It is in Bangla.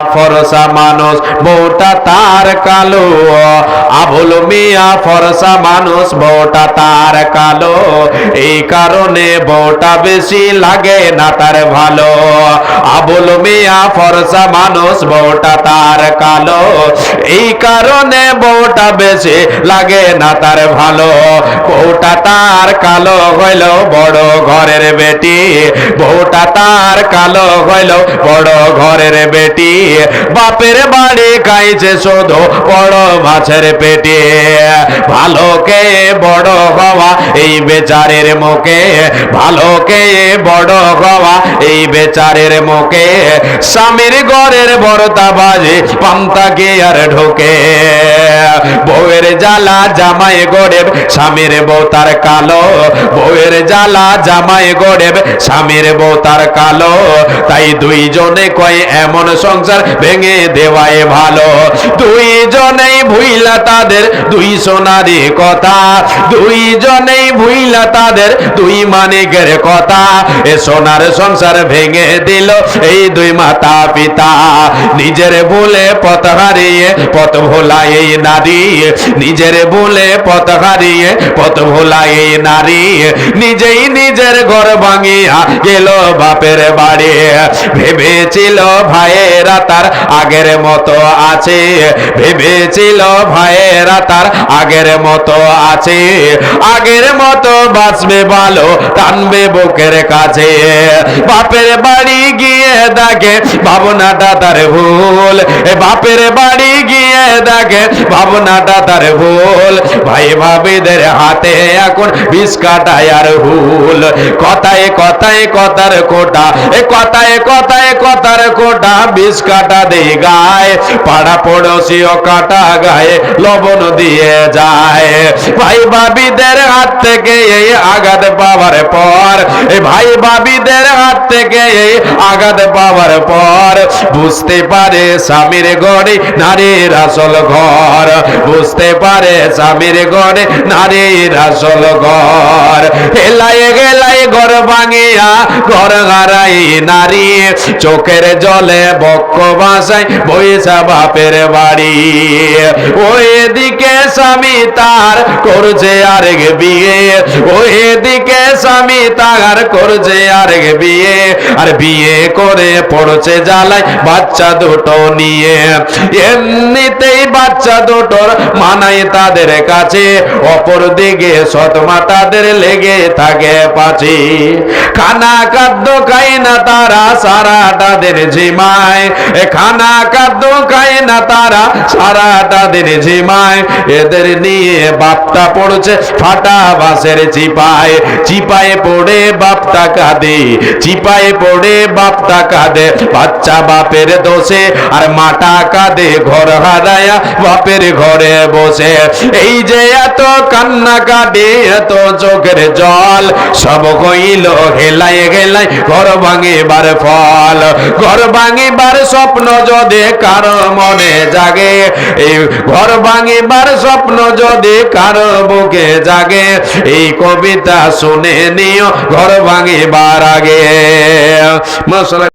ফরসা মানুষ বউটা তার কালো, আবুল মিয়া ফরসা মানুষ বউটা তার কালো, এই কারণে বউটা বেশি লাগে না তার ভালো। আবুল মিয়া ফরসা মানুষ বউটা তার কালো, এই কারণে বউটা বেশি লাগে না তার ভালো। বউটা তার কালো হইল বড় ঘরের বেটি, বউটা তার কালো হইল বড় ঘরের বেটি, বাপের বাড়ি খাইছে শুধু বড় মাছের পেটে। ভালো কে বড় হওয়া এই বেচারের মুখে, ভালো কে বড় হওয়া এই বেচারের মুখে, স্বামীর ঘরের বরতা বাজে পান্তা কে আর ঢোকে। বউয়ের জ্বালা জামাই গড়েব স্বামীর বউ তার কালো, বউয়ের জ্বালা জামাই গড়েব স্বামীর বউ তার কালো, তাই দুইজনে কয় এমন সংসার ভেঙে দেওয়াই ভালো। দুইজনেই ভুইলা তাদের দুই সোনারি কথা, দুইজনেই ভুইলা তাদের দুই মানিকের কথা, এ সোনার সংসার ভেঙে দিল এই দুই মাতা পিতা। নিজের ভুলে পথ হারিয়ে পথ ভোলা এই নারী, নিজের ভুলে পথ হারিয়ে পথ ভোলা এই নারী, নিজেই নিজের ঘর ভাঙিয়া গেল বাপের বাড়ি। ভেবেছিল ভাইয়েরা তার আগের মতো আছে, ভেবেছিল ভাইয়েরা তার আগের মতো আছে, আগের মতো বাঁচবে ভালো টানবে বুকের কাছে। বাপের বাড়ি গিয়ে দেখে ভাবনাটা তার ভুল, বাপের বাড়ি গিয়ে দেখে ভাবনাটা তার ভুল, ভাই ভাবিদের হাতে এখন বিষ কাটায় আর হুল। কথায় কথায় কথার কোটা, কথায় কথায় কথার কোটা, বিষ কাটা দেই গায়ে, পাড়া পড়োশিও কাটা গায়ে লবণ দিয়ে যায়। ভাই ভাবিদের হাত থেকে এই আঘাত পাওয়ার পর, ভাই ভাবিদের হাত থেকে এই আঘাত পাওয়ার পর, বুঝতে পারে স্বামীর ঘরে নারীর আসল ঘর, বুঝতে পারে স্বামীর ঘরে নারীর আসল ঘর। হেলায় গেলায় ঘর ভাঙিয়া ঘর হারাই নারী, চোখের জলে বক্ষ ভাষায় বইসা বাপের বাড়ি। ওই দিকে স্বামী তার করছে আরেক বিয়ে, ওই দিকে স্বামী তার করছে আরেক বিয়ে, আর বিয়ে করে পড়ছে জ্বালায় বাচ্চা দুটো নিয়ে। এমনিতেই বাচ্চা দুটোর মানাই তাদের কাছে, অপর দিকে সৎমা তাদের লেগে থাকে পাছে। খানা খাদ্য খায় না তারা সারাটা দিন ঝিমায়, খানা খাদ্য খায় না তারা সারাটা দিন ঝিমায়। এদের নিয়ে বাপটা পড়ছে ফাটা বাঁশের চিপায়, চিপায় পড়ে বাপটা কাঁদে, চিপায় পড়ে বাপটা কাঁদে বাচ্চা বাপের দোষে, আর মাটা কাঁদে ঘর হারায়া বাপের ঘরে বসে। এই যে এত কান্না কাটে এত চোখের জল, সব হইল হেলায় গেলায় ঘর ভাঙিবার ফল। ঘর ভাঙিবার স্বপ্ন যদি কারো মনে জাগে, এই ঘর ভাঙিবার স্বপ্ন যদি কারো বুকে জাগে, এই কবিতা শুনে নিও ঘর ভাঙিবার আগে।